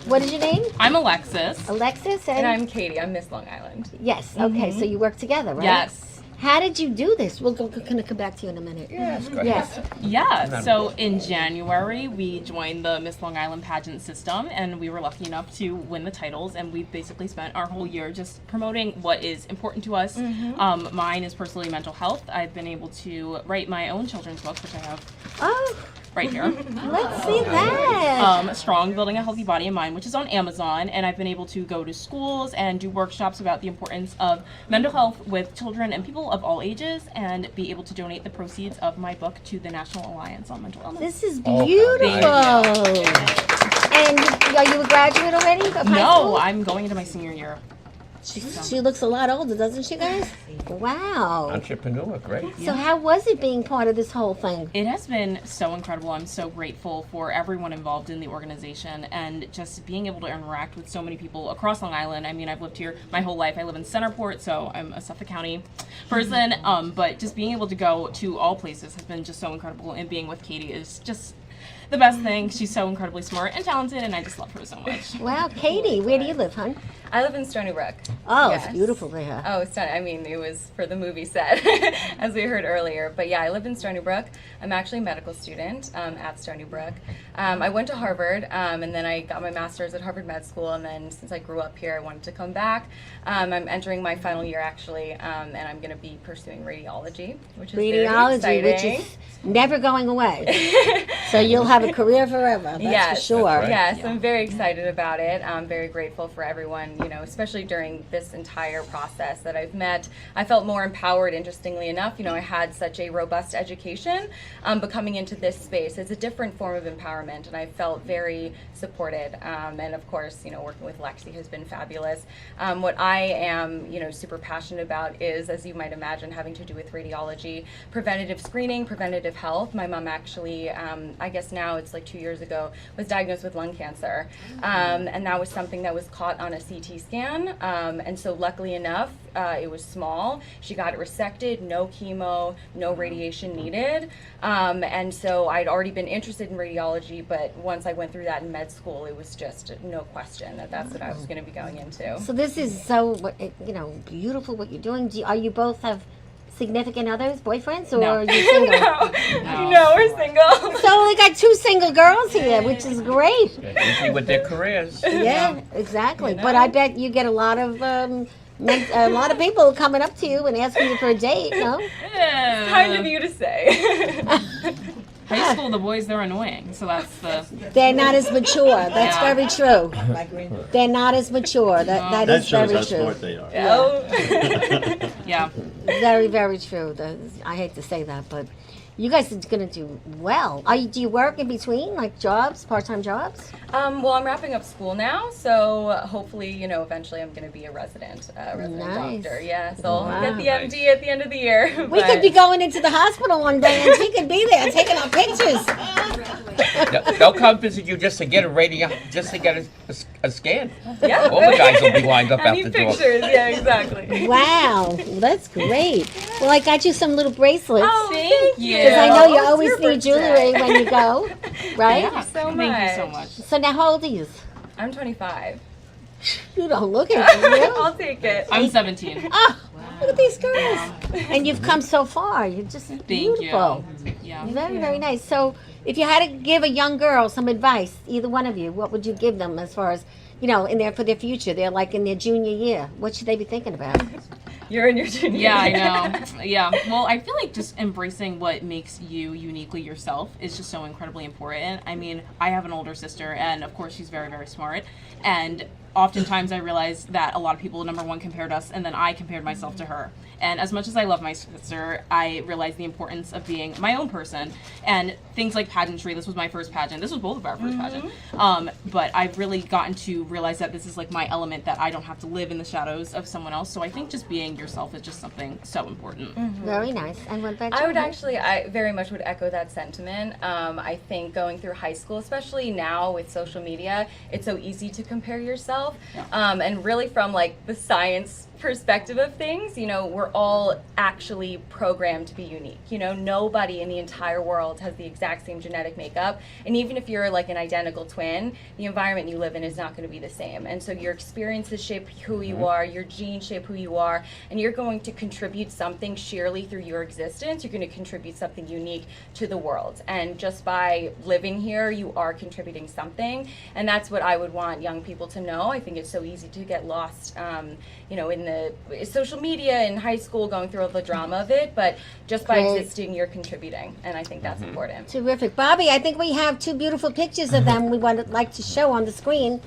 What is your name? I'm Alexis. Alexis And and I'm Katie. I'm Miss Long Island. yes. Okay, so you work together, right? Yes. How did you do this? We're going to come back to you in a minute. Yes, go ahead. Yes. Yeah. So in January, we joined the Miss Long Island pageant system, and we were lucky enough to win the titles. And we basically spent our whole year just promoting what is important to us. Mine is personally mental health. I've been able to write my own children's books, which I have Oh, right here. let's see that. Strong Building a Healthy Body and Mind, which is on Amazon, and I've been able to go to schools and do workshops about the importance of mental health with children and people of all ages, and be able to donate the proceeds of my book to the National Alliance on Mental Illness. This is Oh, beautiful. And are you a graduate already of high school? No, I'm going into my senior year. She looks a lot older, doesn't she, guys? Wow. Entrepreneur, great. So how was it being part of this whole thing? It has been so incredible. I'm so grateful for everyone involved in the organization and just being able to interact with so many people across Long Island. I mean, I've lived here my whole life. I live in Centerport, so I'm a Suffolk County person. But just being able to go to all places has been just so incredible. And being with Katie is just the best thing. She's so incredibly smart and talented, and I just love her so much. Wow, Katie, where do you live, hon? I live in Stony Brook. Oh, Yes. it's beautiful there. Oh, Stony. I mean, it was for the movie set, as we heard earlier. But yeah, I live in Stony Brook. I'm actually a medical student at Stony Brook. I went to Harvard, and then I got my master's at Harvard Med School. And then since I grew up here, I wanted to come back. I'm entering my final year actually, and I'm going to be pursuing radiology, which is Radiology, very which exciting. is never going away. So you'll have a career forever, that's Yes, for sure. right. Yes, I'm very excited about it. I'm very grateful for everyone, you know, especially during this entire process that I've met. I felt more empowered, interestingly enough. You know, I had such a robust education, but coming into this space, it's a different form of empowerment, and I felt very supported. And of course, you know, working with Lexi has been fabulous. What I am, you know, super passionate about is, as you might imagine, having to do with radiology, preventative screening, preventative health. My mom actually, I guess now it's like 2 years ago, was diagnosed with lung cancer. And that was something that was caught on a CT scan. And so luckily enough, it was small. She got it resected, no chemo, no radiation needed. And so I'd already been interested in radiology, but once I went through that in med school, it was just no question that that's what I was going to be going into. So this is so, you know, beautiful what you're doing. Are you both have significant others, boyfriends, or No. are you single? No, we're single. So we got two single girls here, which is great. Yeah, busy with their careers. Yeah, exactly. But I bet you get a lot of people coming up to you and asking you for a date. No, Kind of you to say. High school, the boys, they're annoying. So that's the. they're not as mature. That's Yeah. very true. They're not as mature. That That is shows very how true. smart they are. Oh. Yeah. Very, very true. I hate to say that, but you guys are going to do well. Do you work in between, like jobs, part-time jobs? Well, I'm wrapping up school now, so hopefully, you know, eventually I'm going to be a resident Nice. doctor. Yeah, so I'll Wow. get the MD at the end of the year. We could be going into the hospital one day and she could be there taking our pictures. They'll come visit you just to get a scan. Yeah. All the guys will be lined up I out need the door. pictures. Yeah, exactly. Wow, that's great. Well, I got you some little bracelets. Oh, thank you. Because I know you It's always your need jewelry when you go, right? Thank you so much. Thank you so much. So now how old are you? I'm 25. You don't look it. You? I'll take it. I'm 17. Oh, look at these girls. And you've come so far. You're just Thank beautiful. you. Yeah. Very, very nice. So If you had to give a young girl some advice, either one of you, what would you give them as far as, in their for their future? They're like in their junior year. What should they be thinking about? You're in your junior Yeah, year. I know. Yeah. Well, I feel like just embracing what makes you uniquely yourself is just so incredibly important. I mean, I have an older sister, and of course, she's very, very smart. And oftentimes I realize that a lot of people, number one, compared us, and then I compared myself to her. And as much as I love my sister, I realize the importance of being my own person. And things like pageantry, this was my first pageant. This was both of our first pageant. But I've really gotten to realize that this is like my element, that I don't have to live in the shadows of someone else. So I think just being yourself is just something so important. Very nice. And what about I you? would actually, I very much would echo that sentiment. I think going through high school, especially now with social media, it's so easy to compare yourself. And really from like the science perspective of things, we're all actually programmed to be unique. Nobody in the entire world has the exact same genetic makeup. And even if you're like an identical twin, the environment you live in is not going to be the same. And so your experiences shape who you are, your genes shape who you are, and you're going to contribute something sheerly through your existence. You're going to contribute something unique to the world. And just by living here, you are contributing something. And that's what I would want young people to know. I think it's so easy to get lost, in the social media in high school, going through all the drama of it, but just by Great. existing, you're contributing, and I think that's important. Terrific. Bobby, I think we have two beautiful pictures of them we would like to show on the screen.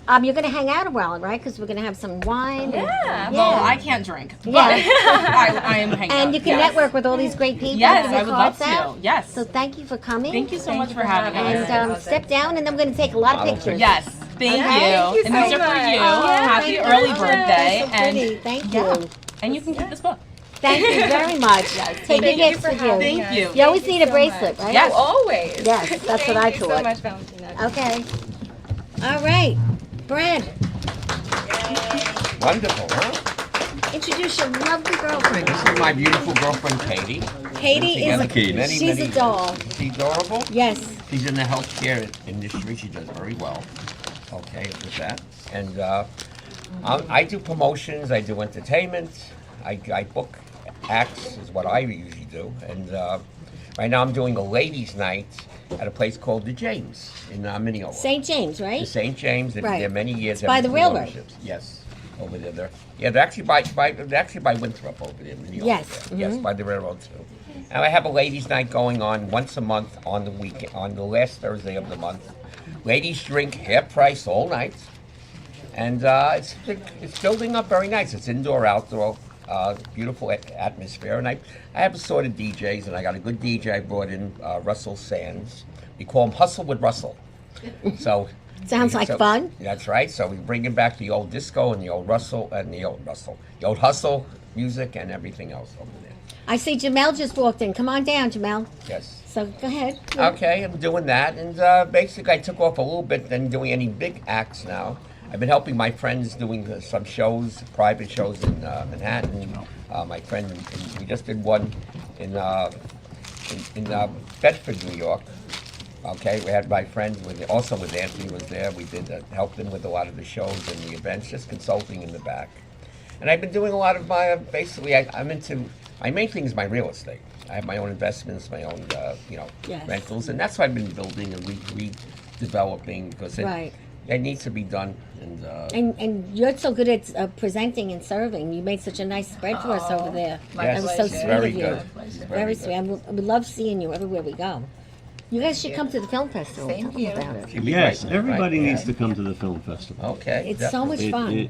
You're going to hang out a while, right? Because we're going to have some wine. Yeah. Well, I can't drink, but Yeah. I am hanging out. And you can Yes. network with all these great people. Yes, Give your I would love cards out. to. Yes. So thank you for coming. Thank you so much for having us. And step down, and I'm going to take a lot of pictures. Yes, thank Okay. you. Thank you And these so are for much. you. Oh, Happy thank early you. birthday. So pretty. Thank you. Yeah. And you can keep this book. Thank you very much. Take your Thank you gifts for with you. having Thank us. you. You always Thank need a so bracelet, much. right? Yes. Oh, always. Yes, that's what I Thank you thought. so much, Valentina. Okay. All right. Brad, Wonderful, huh? introduce your lovely girlfriend. This is my beautiful girlfriend, Katie. Katie is Together she's a doll. She's adorable. Yes. She's in the healthcare industry. She does very well. Okay, with that. And I do promotions. I do entertainment. I book acts is what I usually do. And right now I'm doing a ladies' night at a place called the James in Mineola. St. James, right? The St. James. They've been Right. there many years. It's by the Every railroad. ownerships. Yes, over there. They're actually by Winthrop over there. Mineola Yes. there. Yes, by the railroad too. And I have a ladies' night going on once a month on the weekend, on the last Thursday of the month. Ladies drink half price all night, and it's building up very nice. It's indoor, outdoor, beautiful atmosphere. And I have assorted DJs, and I got a good DJ I brought in, Russell Sands. We call him Hustle with Russell. So Sounds like fun. That's right. So we bringing back the old disco and the old the old hustle music and everything else over there. I see Jamel just walked in. Come on down, Jamel. Yes. So go ahead. Okay, I'm doing that, and basically I took off a little bit, then doing any big acts now. I've been helping my friends doing some shows, private shows in Manhattan. My friend, we just did one in Bedford, New York. Okay, we had my friends also with Anthony was there. We did help them with a lot of the shows and the events, just consulting in the back. And I've been doing a lot of my I'm into my main thing is my real estate. I have my own investments, my own Yes. rentals, and that's what I've been building and redeveloping because it needs to be done. And you're so good at presenting and serving. You made such a nice spread for us over there. Yes, That was so sweet very of you. good. Very sweet. I would love seeing you everywhere we go. You guys should come to the film festival. Thank Tell me you. about it. Yes, everybody needs to come to the film festival. Okay. It's so much fun.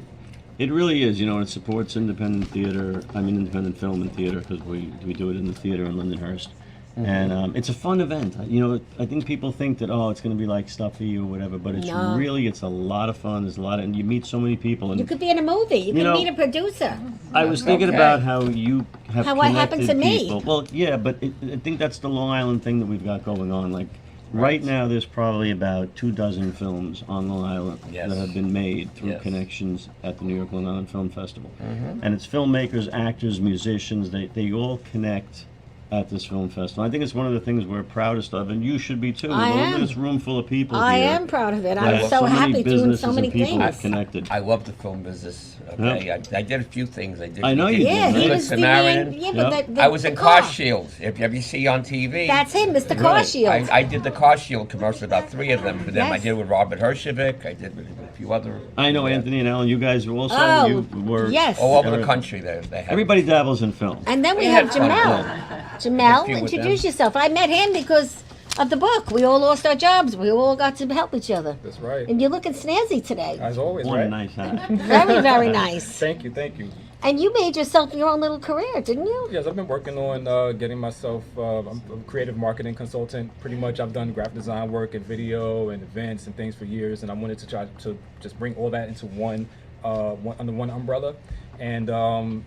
It really is, it supports independent theater, independent film and theater, because we do it in the theater in Lindenhurst. Mm-hmm. And it's a fun event. I think people think that, it's going to be like stuffy or whatever, but it's No. it's a lot of fun. There's and you meet so many people. And You could be in a movie. You could meet a producer. I was thinking Okay. about how you have How what happened connected to me. people. Well, yeah, but I think that's the Long Island thing that we've got going on. Like, right now, there's probably about 24 films on Long Island Yes. that have been made through Yes. connections at the New York Long Island Film Festival. Mhm. And it's filmmakers, actors, musicians, they all connect at this film festival. I think it's one of the things we're proudest of, and you should be too. I Look am. at this room full of people I here. am proud of it. that I'm so many happy doing businesses so many and people things. have connected. I love the film business. Okay, I did a few things. I know you did, Yeah, right? he Good was Samaritan. the, yeah, but Yep. the I was the in Car Shield. If you see on TV. That's him, Mr. Car Right. Shield. I did the Car Shield commercial, about 3 of them for them. I Yes. did with Robert Hershevik. I did with a few other. I know Anthony and Alan, you guys were also, Oh, you were yes. All over the country. They have. Everybody dabbles in film. And then we We have had fun. Jamel. Jamel, A few with introduce them. yourself. I met him because of the book. We all lost our jobs. We all got to help each other. That's right. And you're looking snazzy today. As always, What right? a nice hat. Very, very nice. Thank you, thank you. And you made yourself your own little career, didn't you? Yes, I've been working on getting myself. I'm a creative marketing consultant. Pretty much, I've done graphic design work and video and events and things for years, and I wanted to try to just bring all that into one under one umbrella. And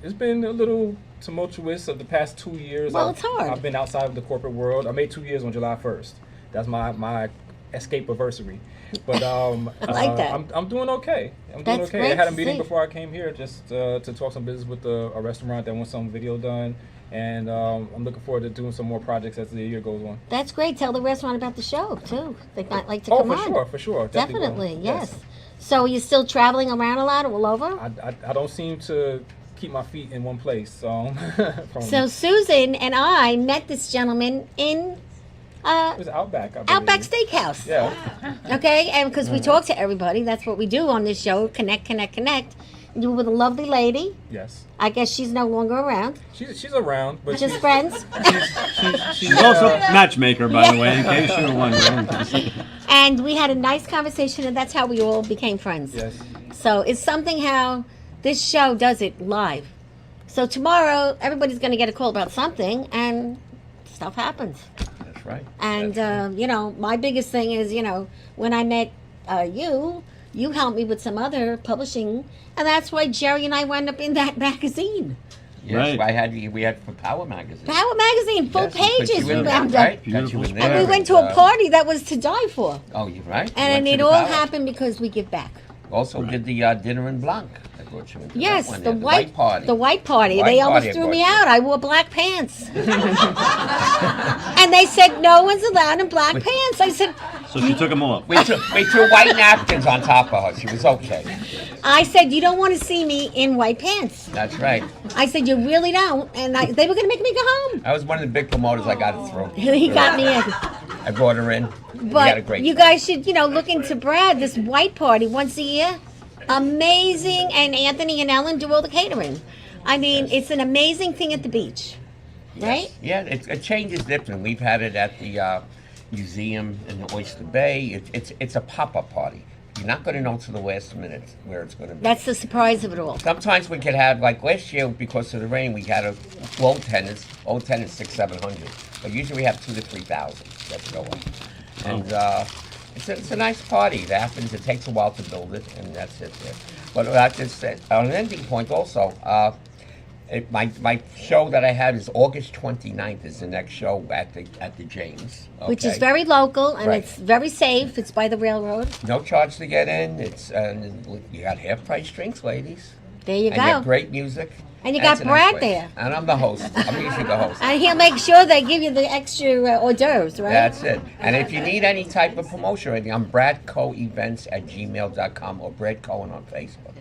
it's been a little tumultuous of the past 2 years. Well, it's hard. I've been outside of the corporate world. I made 2 years on July 1st. That's my escape anniversary. But I like that. I'm doing okay. I'm doing That's okay. great I had a to meeting see. before I came here just to talk some business with a restaurant that wants some video done, and I'm looking forward to doing some more projects as the year goes on. That's great. Tell the restaurant about the show, too. They might like to Oh, come for on. sure, for sure. Definitely, will. yes. So you're still traveling around a lot, all over? I don't seem to keep my feet in one place. So, So Susan and I met this gentleman in it was Outback. I believe. Outback Steakhouse. Yeah. Okay, and because we talk to everybody, that's what we do on this show, connect. You were with a lovely lady. Yes. I guess she's no longer around. She's around, but Just friends. She's also matchmaker, by the way, in case you were wondering. And we had a nice conversation, and that's how we all became friends. Yes. So it's something how this show does it live. So tomorrow, everybody's going to get a call about something, and stuff happens. That's right. And, you know, my biggest thing is, you know, when I met you helped me with some other publishing, and that's why Jerry and I wound up in that magazine. Yes, Right. we had for Power Magazine. Power Magazine, full Yes, we put pages you we in there, wound right? up. Got you in there, And we went to a uh, party that was to die for. Oh, you're right. You And went to it the all Power. happened because we give back. Also did the dinner in Blanc. I brought you into that Yes, one the there, white party. The white party. White They party almost I threw brought me you. out. I wore black pants. And they said no one's allowed in black pants. I said So she took them off. We threw white napkins on top of her. She was okay. I said you don't want to see me in white pants. That's right. I said you really don't. And they were gonna make me go home. I was one of the big promoters. I got it through. He got me in. I brought her in. We had a But great you time. guys should, you know, look into Brad, this white party once a year. Amazing. And Anthony and Ellen do all the catering. I mean, it's an amazing thing at the beach. Right? Yeah, it changes different. We've had it at the museum in the Oyster Bay. It's a pop-up party. You're not going to know to the last minute where it's going to be. That's the surprise of it all. Sometimes we could have, like last year, because of the rain, we had a low tenants 600-700. But usually we have 2,000 to 3,000 that go up. And it's a nice party. It happens. It takes a while to build it, and that's it. There. But just on an ending point, also, my show that I have is August 29th. Is the next show at the James, Which is okay? very local and Right. it's very safe. It's by the railroad. No charge to get in. It's you got half price drinks, ladies. There you And you have go. great music. And you it's got a nice Brad place. there. And I'm the host. I'm usually the host. And he'll make sure they give you the extra hors d'oeuvres, right? That's it. And if you need any type of promotion or anything, I'm bradcoevents@gmail.com or Brad Cohen on Facebook.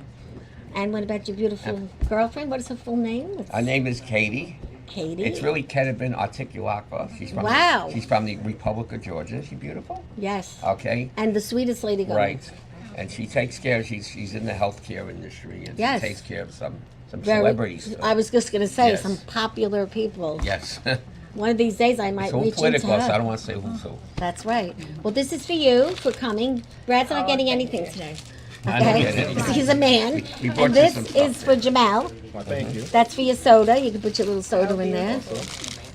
And what about your beautiful girlfriend? What is her full name? Her name is Katie. Katie. It's really Kedibin Articulata. She's from Wow. She's from the Republic of Georgia. Is she beautiful? Yes. Okay. And the sweetest lady going. Right. And she takes care. She's in the healthcare industry and Yes. she takes care of some Very- celebrities. I was just going to say Yes. some popular people. Yes. One of these days I might It's all reach into political, so I her. don't want to say who's who. That's right. Well, this is for you for coming. Brad's not getting anything today. I don't get Okay? anything. He's a man. We brought And you this some is stuff for Jamal. Well, thank you. That's for your soda. You can put your little soda in there.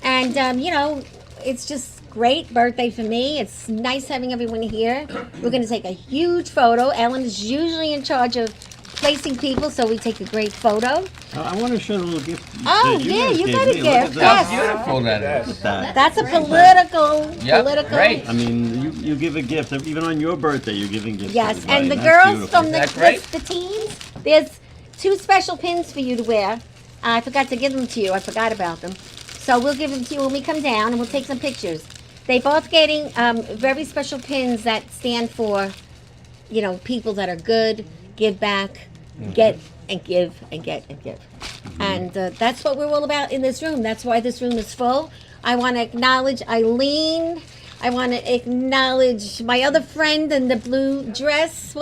And, you know, it's just great birthday for me. It's nice having everyone here. We're going to take a huge photo. Ellen is usually in charge of placing people, so we take a great photo. I want to show the little gift. Oh, that yeah, guys you gave got a me. Look at gift. that. Yes. Beautiful that is. Look at that. That's a political. Great. I mean, you give a gift. Even on your birthday, you're giving gifts. to Yes, everybody, and the that's girls beautiful. from Isn't that great? the teens, there's 2 special pins for you to wear. I forgot to give them to you. I forgot about them. So we'll give them to you when we come down, and we'll take some pictures. They both getting very special pins that stand for, people that are good, give back, get and give and get and give. And that's what we're all about in this room. That's why this room is full. I want to acknowledge Eileen. I want to acknowledge my other friend in the blue dress.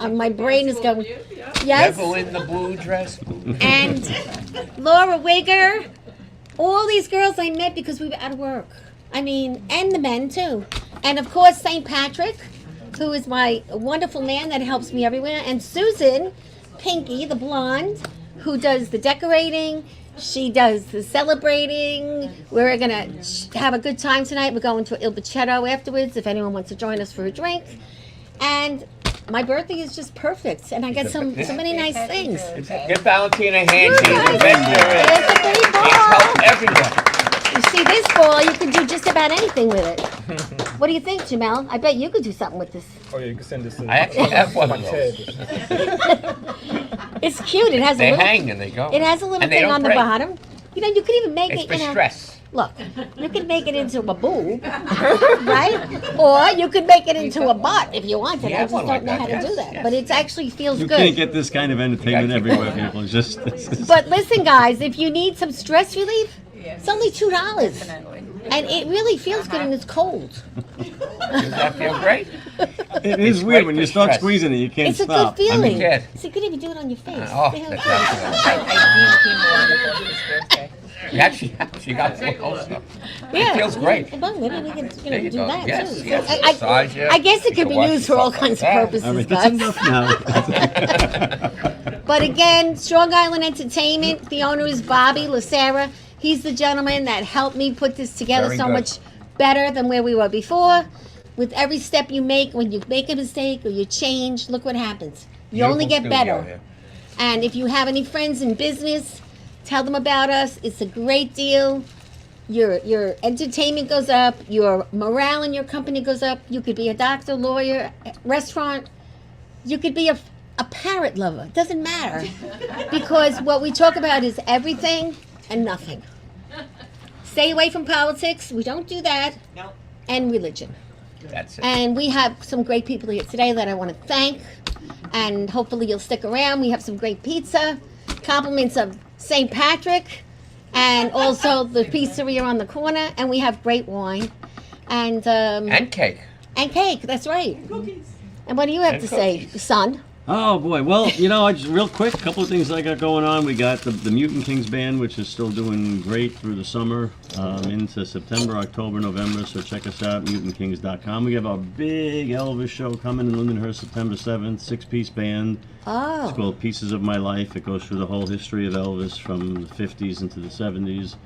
My brain is going. Yes. Devil in the blue dress. And Laura Wigger. All these girls I met because we were out of work. And the men too. And of course, St. Patrick, who is my wonderful man that helps me everywhere. And Susan, Pinky, the blonde, who does the decorating. She does the celebrating. We're going to have a good time tonight. We're going to Il Bacetto afterwards if anyone wants to join us for a drink. And my birthday is just perfect. And I get so many nice things. Give Valentina a hand. She's the best. She's helped everyone. You see this ball, you can do just about anything with it. What do you think, Jamel? I bet you could do something with this. Oh yeah, you can send this to I actually have one of those. It's cute. It has They a little, hang and they go. It has a little And they thing don't on the break. bottom. You could even make It's it. for stress. Look, you could make it into a boob, right? Or you could make it into a butt if you wanted. Yeah, I just one don't like know that, how to yes, do that. yes. But it actually feels You good. can't get this kind of entertainment everywhere, people. It's just. But listen, guys, if you need some stress relief, it's only $2. And it really feels good and it's cold. Does that feel great? It is It's weird great when for you start stress. squeezing it, you can't It's a stop. good feeling. kid. So you could even do it on your face. Oh, See how it that's feels? absolutely. She got full also. Yeah. It feels great. Well, maybe we can There you do go. that Yes, too. yes. I- Massage you. I guess it You could can be wash used for all yourself like kinds of that. purposes, All right, that's guys. enough now. But again, Strong Island Entertainment, the owner is Bobby Lucera. He's the gentleman that helped me put this together Very so good. much better than where we were before. With every step you make, when you make a mistake or you change, look what happens. You only get Beautiful studio better. here. And if you have any friends in business, tell them about us. It's a great deal. Your entertainment goes up. Your morale in your company goes up. You could be a doctor, lawyer, restaurant. You could be a parrot lover. It doesn't matter. Because what we talk about is everything and nothing. Stay away from politics. We don't do that. No. And religion. That's it. And we have some great people here today that I want to thank. And hopefully you'll stick around. We have some great pizza, compliments of St. Patrick, and also the pizzeria on the corner. And we have great wine. And cake. And cake, that's right. And what do you have And to say, son? Oh boy! Well, I just real quick, a couple of things I got going on. We got the Mutant Kings band, which is still doing great through the summer, into September, October, November. So check us out, mutantkings.com. We have our big Elvis show coming in Lindenhurst, September 7th. 6-piece band. Oh. It's called Pieces of My Life. It goes through the whole history of Elvis from the 50s into the 70s.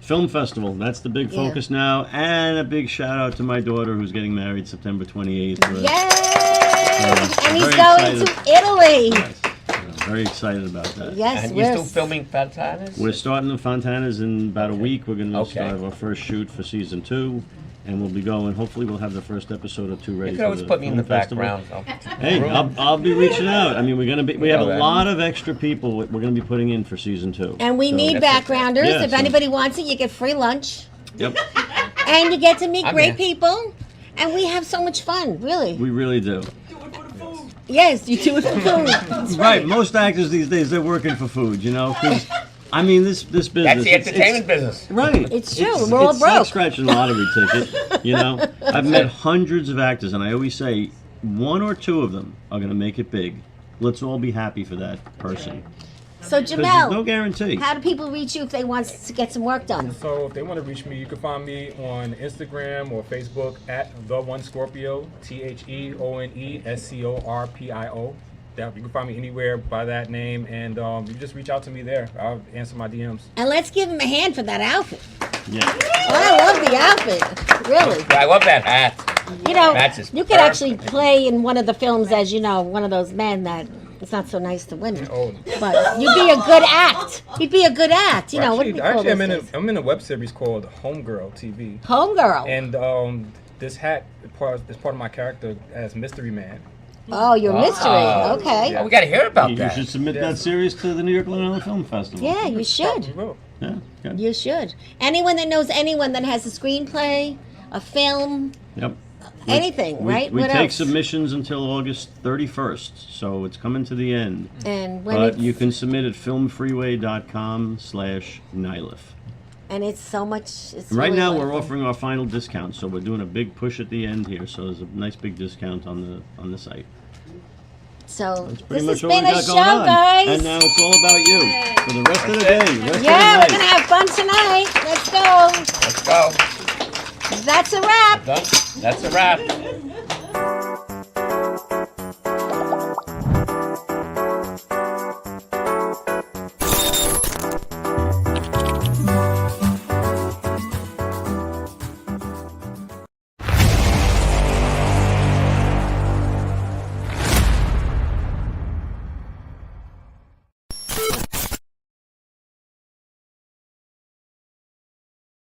Film festival, that's the big Yeah. focus now. And a big shout out to my daughter who's getting married September 28th. Yay! And he's very going excited. to Italy. Very excited about that. Yes, And you're still filming Fontanas? We're starting the Fontanas in about a week. We're going to Okay. start our first shoot for season 2. And we'll be going, hopefully we'll have the first episode or 2 ready You for could always the put me in film the festival. background. Hey, I'll be reaching out. I mean, we have know a that. lot of extra people we're going to be putting in for season 2. And we So- need backgrounders. Yeah, If so- anybody wants it, you get free lunch. Yep, And you get to meet I'm great in. people. And we have so much fun, really. we really do. Yes, you do it for food. That's Right, most actors these days, they're working for food, because, I mean, this business. That's the it's- entertainment business. Right. It's true, we're all it's not broke. scratching a lottery ticket, I've met hundreds of actors, and I always say 1 or 2 of them are going to make it big. Let's all be happy for that person. So, 'Cause there's no Jamel, guarantee. how do people reach you if they want to get some work done? So if they want to reach me, you can find me on Instagram or Facebook at The One Scorpio, TheOneScorpio. You can find me anywhere by that name, and you just reach out to me there. I'll answer my DMs. And let's give him a hand for that outfit. Yeah. Oh, I love the outfit. Really. I love that hat. That's just You could actually perfect. play in one of the films as, one of those men that it's not so nice to women. Oh. But you'd be a good act. You'd be a good act. What do Actually, we call I'm those in things? I'm in a web series called Homegirl TV. Homegirl. And this hat is part of my character as Mystery Man. Oh, you're mystery. Okay. Oh, we got to hear about You that. should submit that series to the New York Long Island Film Festival. Yeah, you should. We will. Yeah, good. You should. Anyone that knows anyone that has a screenplay, a film, Yep. anything, right? We What take else? submissions until August 31st, so it's coming to the end. And when But it's, you can submit at filmfreeway.com/Nylif. and it's so much. It's Right really now, we're wonderful. offering our final discount, so we're doing a big push at the end here. So there's a nice big discount on the site. So That's this pretty has much all we been a got show, going on. guys. And now it's all about you for the rest of the day. Rest Yeah, of we're the gonna night. have fun tonight. Let's go. Let's go. That's a wrap. Done. That's a wrap.